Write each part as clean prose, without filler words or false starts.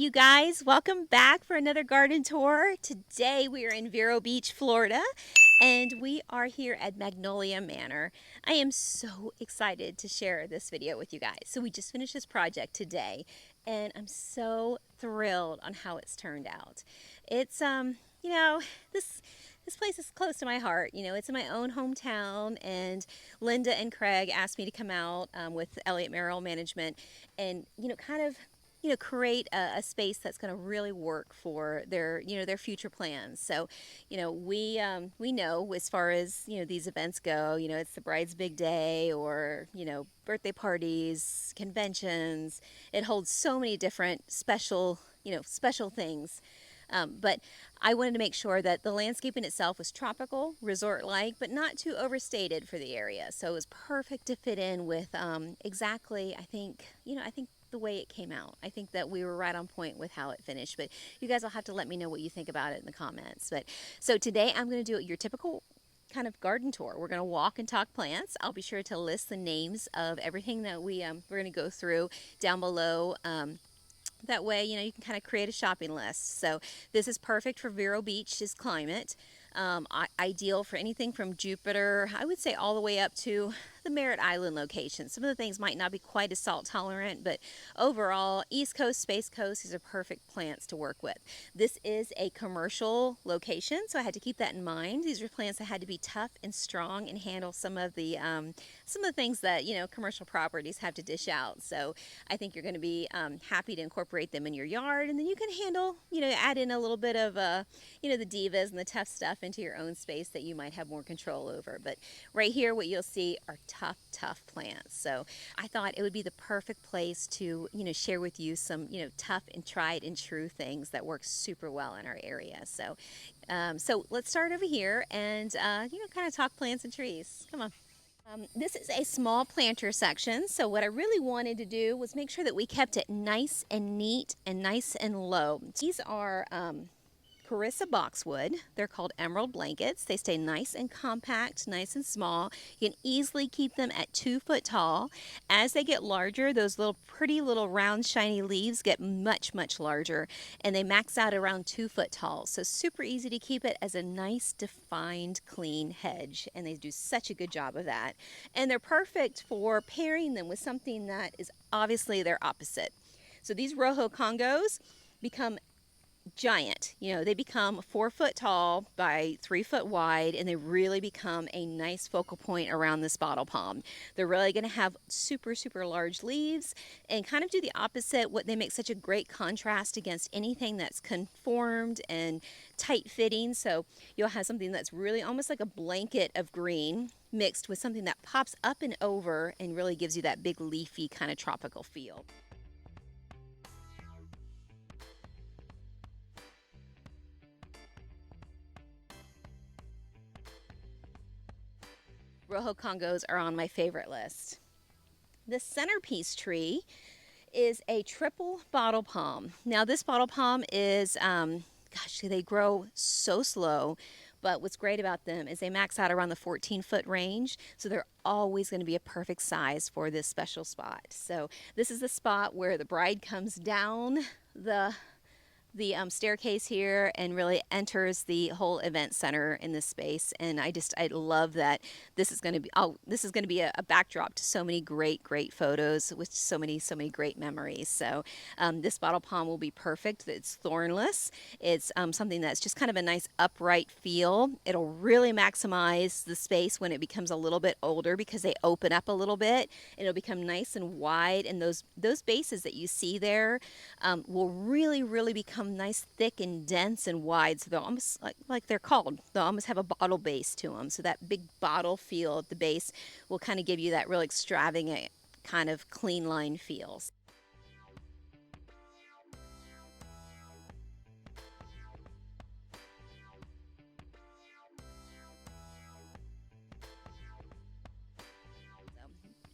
you guys. Welcome back for another garden tour. Today we are in Vero Beach, Florida, and we are here at Magnolia Manor. I am so excited to share this video with you guys. So we just finished this project today, and I'm so thrilled on how it's turned out. It's you know, this place is close to my heart. It's in my own hometown, and Linda and Craig asked me to come out with Elliott Merrill Management and, kind of create a space that's going to really work for their future plans. So, we know as far as these events go, it's the bride's big day, or birthday parties, conventions. It holds so many different special things. But I wanted to make sure that the landscaping itself was tropical, resort-like, but not too overstated for the area. So it was perfect to fit in with exactly, I think the way it came out. I think that we were right on point with how it finished. But you guys will have to let me know what you think about it in the comments. But so today I'm going to do your typical kind of garden tour. We're going to walk and talk plants. I'll be sure to list the names of everything that we're going to go through down below. That way, you can kind of create a shopping list. So this is perfect for Vero Beach's climate. Ideal for anything from Jupiter, I would say, all the way up to the Merritt Island location. Some of the things might not be quite as salt tolerant, but overall, East Coast, Space Coast, these are perfect plants to work with. This is a commercial location, so I had to keep that in mind. These are plants that had to be tough and strong and handle some of the things that commercial properties have to dish out. So I think you're going to be happy to incorporate them in your yard, and then you can handle, add in a little bit of the divas and the tough stuff into your own space that you might have more control over. But right here, what you'll see are tough plants. So I thought it would be the perfect place to share with you some tough and tried and true things that work super well in our area. So so let's start over here and kind of talk plants and trees. Come on. This is a small planter section, so what I really wanted to do was make sure that we kept it nice and neat and nice and low. These are Carissa boxwood. They're called emerald blankets. They stay nice and compact, nice and small. You can easily keep them at 2 foot tall. As they get larger, those little pretty little round shiny leaves get much larger, and they max out around 2 foot tall. So super easy to keep it as a nice defined clean hedge, and they do such a good job of that. And they're perfect for pairing them with something that is obviously their opposite. So these Rojo Congos become giant. They become 4 foot tall by 3 foot wide, and they really become a nice focal point around this bottle palm. They're really going to have super large leaves and kind of do the opposite. What they make such a great contrast against anything that's conformed and tight fitting. So you'll have something that's really almost like a blanket of green mixed with something that pops up and over and really gives you that big leafy kind of tropical feel. Rojo Congos are on my favorite list. The centerpiece tree is a triple bottle palm. Now this bottle palm is, gosh, they grow so slow, but what's great about them is they max out around the 14-foot range, so they're always going to be a perfect size for this special spot. So this is the spot where the bride comes down the staircase here and really enters the whole event center in this space. And I love that this is going to be a backdrop to so many great photos with so many great memories. So this bottle palm will be perfect. It's thornless. It's something that's just kind of a nice upright feel. It'll really maximize the space when it becomes a little bit older because they open up a little bit. It'll become nice and wide, and those bases that you see there will really become nice, thick and dense and wide. So they'll almost like they're called. They'll almost have a bottle base to them. So that big bottle feel at the base will kind of give you that real extravagant kind of clean line feels.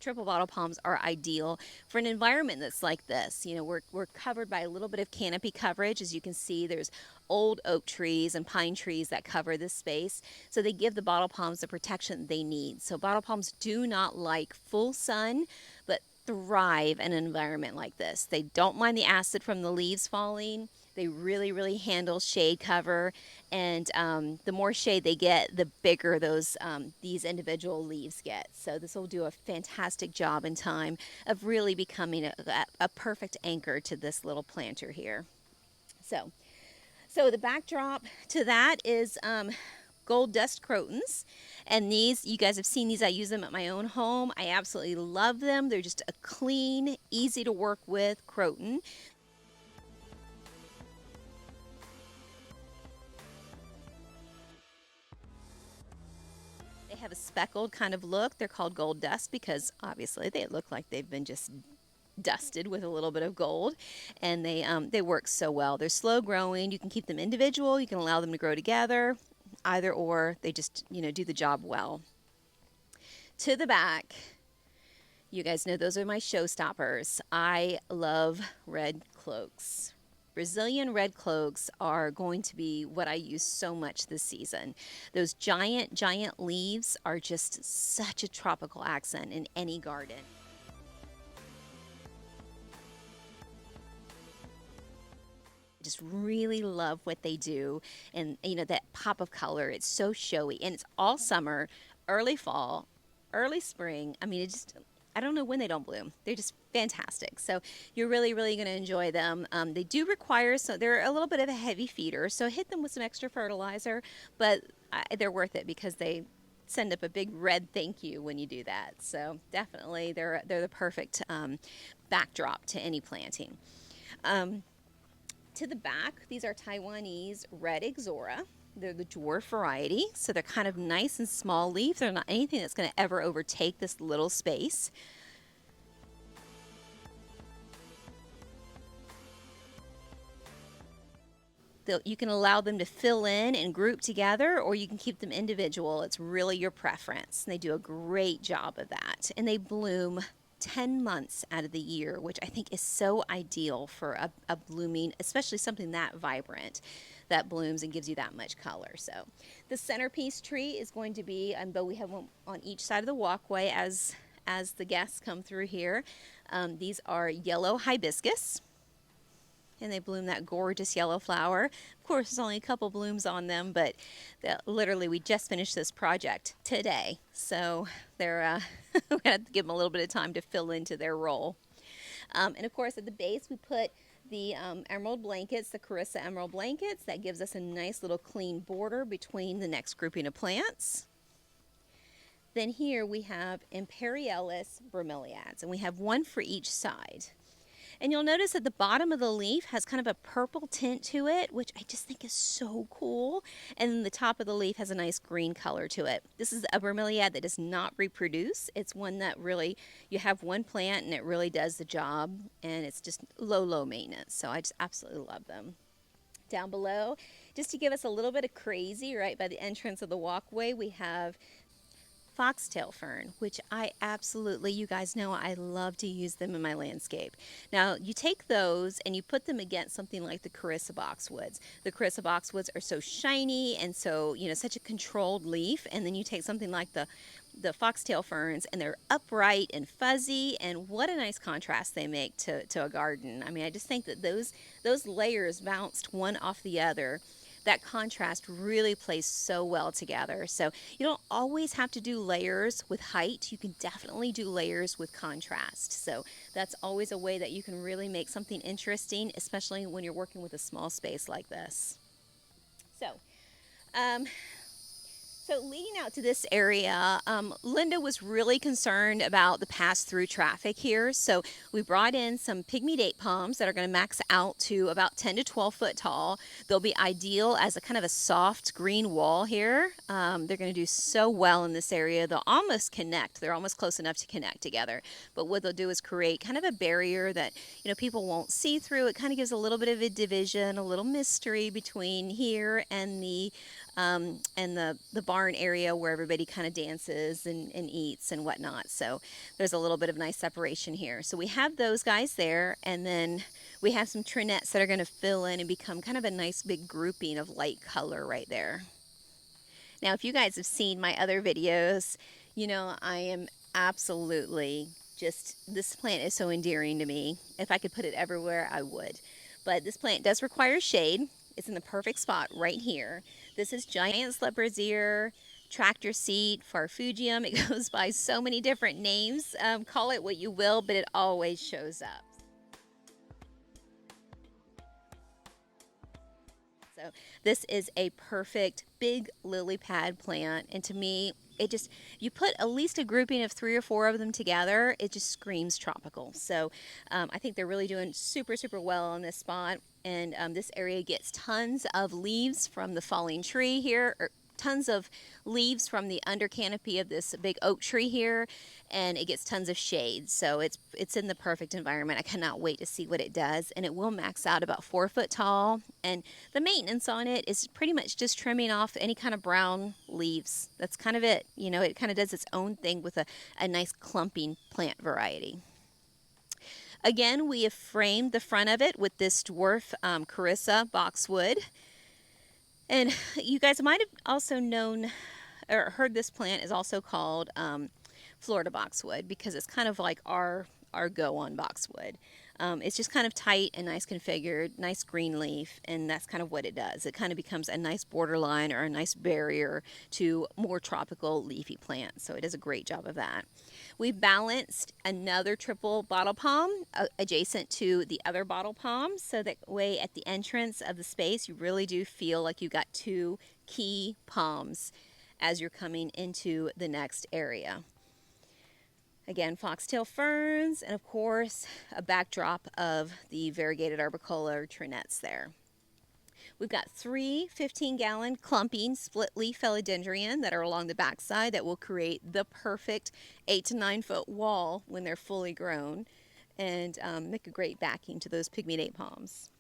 Triple bottle palms are ideal for an environment that's like this. We're covered by a little bit of canopy coverage. As you can see, there's old oak trees and pine trees that cover this space. So they give the bottle palms the protection they need. So bottle palms do not like full sun, but thrive in an environment like this. They don't mind the acid from the leaves falling. They really, really handle shade cover, and the more shade they get, the bigger these individual leaves get. So this will do a fantastic job in time of really becoming a perfect anchor to this little planter here. So the backdrop to that is gold dust crotons, and these, you guys have seen these. I use them at my own home. I absolutely love them. They're just a clean, easy to work with croton. They have a speckled kind of look. They're called gold dust because obviously they look like they've been just dusted with a little bit of gold, and they work so well. They're slow growing. You can keep them individual. You can allow them to grow together. Either or, they just, do the job well. To the back, you guys know those are my showstoppers. I love red cloaks. Brazilian red cloaks are going to be what I use so much this season. Those giant, giant leaves are just such a tropical accent in any garden. Just really love what they do, and that pop of color, it's so showy, and it's all summer, early fall, early spring. I mean, I don't know when they don't bloom. They're just fantastic. So you're really, really going to enjoy them. They do require, so they're a little bit of a heavy feeder, so hit them with some extra fertilizer, but they're worth it because they send up a big red thank you when you do that. So definitely they're the perfect backdrop to any planting. To the back, these are Taiwanese Red Ixora. They're the dwarf variety, so they're kind of nice and small leaf. They're not anything that's going to ever overtake this little space. You can allow them to fill in and group together, or you can keep them individual. It's really your preference. And they do a great job of that. And they bloom 10 months out of the year, which I think is so ideal for a blooming, especially something that vibrant that blooms and gives you that much color. So the centerpiece tree is going to be, though we have one on each side of the walkway as the guests come through here. These are yellow hibiscus, and they bloom that gorgeous yellow flower. Of course, there's only a couple blooms on them, but literally we just finished this project today, so they're we had to give them a little bit of time to fill into their role. And of course, at the base we put the emerald blankets, the Carissa emerald blankets. That gives us a nice little clean border between the next grouping of plants. Then here we have Imperialis bromeliads, and we have one for each side. And you'll notice that the bottom of the leaf has kind of a purple tint to it, which I just think is so cool. And then the top of the leaf has a nice green color to it. This is a bromeliad that does not reproduce. It's one that really, you have one plant and it really does the job, and it's just low maintenance. So I just absolutely love them. Down below, just to give us a little bit of crazy, right by the entrance of the walkway, we have foxtail fern, which I absolutely, you guys know I love to use them in my landscape. Now you take those and you put them against something like the Carissa boxwoods. The Carissa boxwoods are so shiny and so, such a controlled leaf, and then you take something like the foxtail ferns and they're upright and fuzzy, and what a nice contrast they make to a garden. I mean, I just think that those layers bounced one off the other. That contrast really plays so well together. So you don't always have to do layers with height. You can definitely do layers with contrast. So that's always a way that you can really make something interesting, especially when you're working with a small space like this. So leading out to this area, Linda was really concerned about the pass-through traffic here. So we brought in some pygmy date palms that are going to max out to about 10 to 12 foot tall. They'll be ideal as a kind of a soft green wall here. They're going to do so well in this area. They'll almost connect. They're almost close enough to connect together. But what they'll do is create kind of a barrier that, people won't see through. It kind of gives a little bit of a division, a little mystery between here and the barn area where everybody kind of dances and eats and whatnot. So there's a little bit of nice separation here. So we have those guys there, and then we have some trinettes that are going to fill in and become kind of a nice big grouping of light color right there. Now, if you guys have seen my other videos, I am absolutely this plant is so endearing to me. If I could put it everywhere, I would. But this plant does require shade. It's in the perfect spot right here. This is giant leopard's ear, tractor seat, farfugium. It goes by so many different names. Call it what you will, but it always shows up. So this is a perfect big lily pad plant, and to me, it just, you put at least a grouping of 3 or 4 of them together, it just screams tropical. So I think they're really doing super well on this spot, and this area gets tons of leaves from the falling tree here, or tons of leaves from the under canopy of this big oak tree here, and it gets tons of shade. So it's in the perfect environment. I cannot wait to see what it does, and it will max out about 4 foot tall. And the maintenance on it is pretty much just trimming off any kind of brown leaves. That's kind of it. You know, it kind of does its own thing with a nice clumping plant variety. Again, we have framed the front of it with this dwarf Carissa boxwood. And you guys might have also known or heard this plant is also called Florida boxwood, because it's kind of like our go on boxwood. It's just kind of tight and nice configured, nice green leaf, and that's kind of what it does. It kind of becomes a nice borderline or a nice barrier to more tropical leafy plants. So it does a great job of that. We balanced another triple bottle palm adjacent to the other bottle palm, so that way at the entrance of the space you really do feel like you got 2 key palms as you're coming into the next area. Again, foxtail ferns, and of course a backdrop of the variegated arboricola or trinettes there. We've got 3 15-gallon clumping split leaf philodendron that are along the backside that will create the perfect 8 to 9 foot wall when they're fully grown, and make a great backing to those pygmy date palms.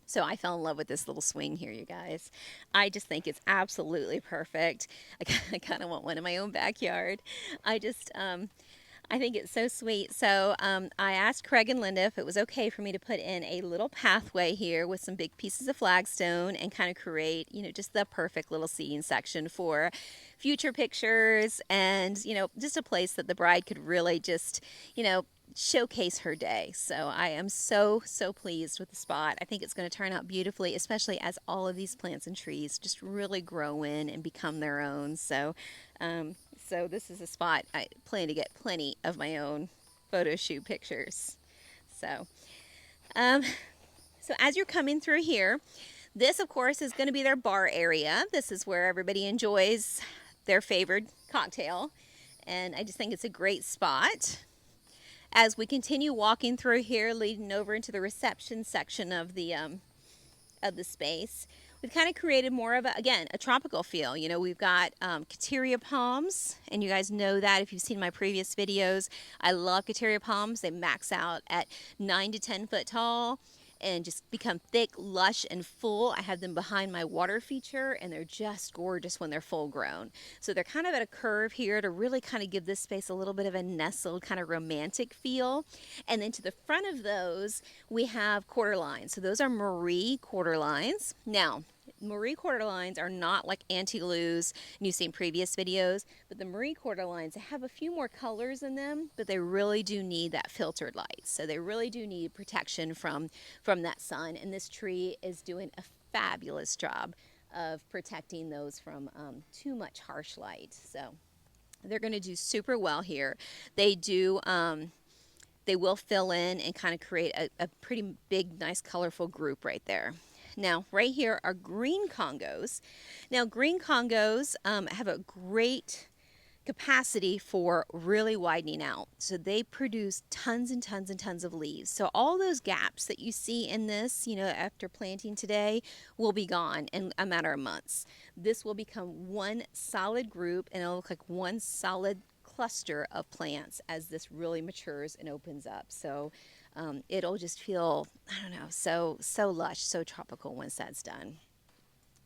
So I fell in love with this little swing here, you guys. I just think it's absolutely perfect. I kind of want one in my own backyard. I think it's so sweet. So I asked Craig and Linda if it was okay for me to put in a little pathway here with some big pieces of flagstone and kind of create, you know, just the perfect little seating section for future pictures, and, you know, just a place that the bride could really just, you know, showcase her day. So I am so pleased with the spot. I think it's going to turn out beautifully, especially as all of these plants and trees just really grow in and become their own. So so this is a spot I plan to get plenty of my own photo shoot pictures. So so as you're coming through here, this of course is going to be their bar area. This is where everybody enjoys their favorite cocktail, and I just think it's a great spot. As we continue walking through here, leading over into the reception section of the space, we've kind of created more of a tropical feel. You know, we've got Kateria palms, and you guys know that if you've seen my previous videos. I love Kateria palms. They max out at 9 to 10 foot tall and just become thick, lush, and full. I have them behind my water feature, and they're just gorgeous when they're full grown. So they're kind of at a curve here to really kind of give this space a little bit of a nestled, kind of romantic feel. And then to the front of those, we have quarter lines. So those are Marie quarter lines. Now, Marie quarter lines are not like Antilus, and you've seen previous videos, but the Marie quarter lines have a few more colors in them, but they really do need that filtered light. So they really do need protection from that sun, and this tree is doing a fabulous job of protecting those from too much harsh light. So they're going to do super well here. They do they will fill in and kind of create a pretty big, nice, colorful group right there. Now, right here are green Congos. Now, green Congos have a great capacity for really widening out. So they produce tons and tons and tons of leaves. So all those gaps that you see in this, you know, after planting today, will be gone in a matter of months. This will become one solid group, and it'll look like one solid cluster of plants as this really matures and opens up. So it'll just feel, I don't know, so lush, so tropical once that's done.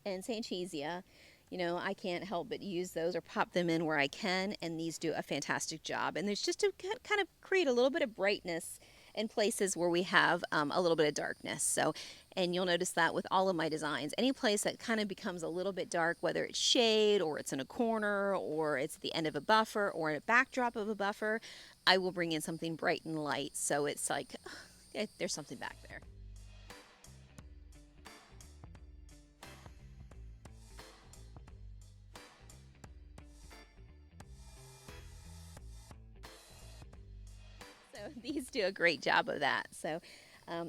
And Sanchisia, you know, I can't help but use those or pop them in where I can, and these do a fantastic job. And there's just to kind of create a little bit of brightness and places where we have a little bit of darkness. So, and you'll notice that with all of my designs, any place that kind of becomes a little bit dark, whether it's shade or it's in a corner or it's at the end of a buffer or a backdrop of a buffer, I will bring in something bright and light. So it's like, there's something back there. So these do a great job of that. So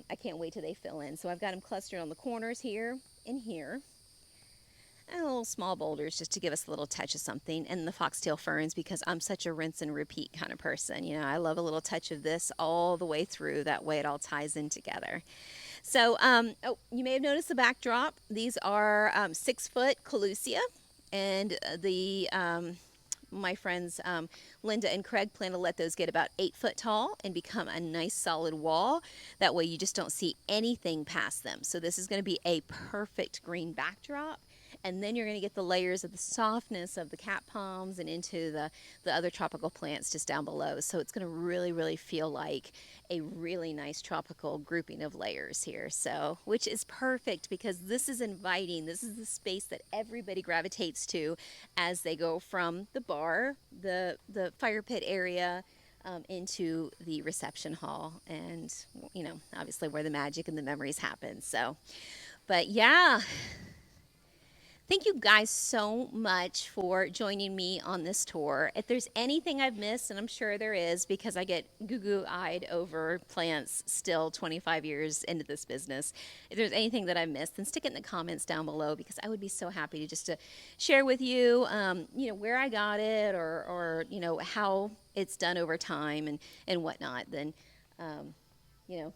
I can't wait till they fill in. So I've got them clustered on the corners here and here. And little small boulders just to give us a little touch of something. And the foxtail ferns, because I'm such a rinse and repeat kind of person. You know, I love a little touch of this all the way through. That way it all ties in together. So, oh, you may have noticed the backdrop. These are 6-foot Lucie, and my friends Linda and Craig plan to let those get about 8 foot tall and become a nice solid wall. That way you just don't see anything past them. So this is going to be a perfect green backdrop. And then you're going to get the layers of the softness of the cat palms and into the other tropical plants just down below. So it's going to really, really feel like a really nice tropical grouping of layers here. So, which is perfect because this is inviting. This is the space that everybody gravitates to as they go from the bar, the fire pit area, into the reception hall, and you know, obviously where the magic and the memories happen. So, but yeah. Thank you guys so much for joining me on this tour. If there's anything I've missed, and I'm sure there is because I get goo-goo-eyed over plants still 25 years into this business. If there's anything that I've missed, then stick it in the comments down below because I would be so happy to just to share with you, you know, where I got it or you know, how it's done over time and whatnot. Then, you know,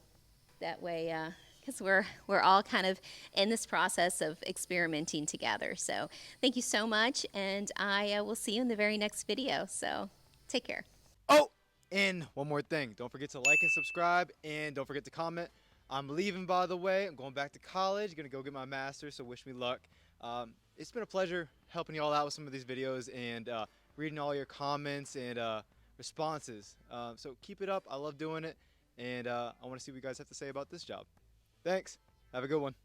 that way, because we're all kind of in this process of experimenting together. So thank you so much, and I will see you in the very next video. So take care. Oh, and one more thing. Don't forget to like and subscribe, and don't forget to comment. I'm leaving, by the way. I'm going back to college. Going to go get my master's, so wish me luck. It's been a pleasure helping you all out with some of these videos and reading all your comments and responses. So keep it up. I love doing it, and I want to see what you guys have to say about this job. Thanks. Have a good one.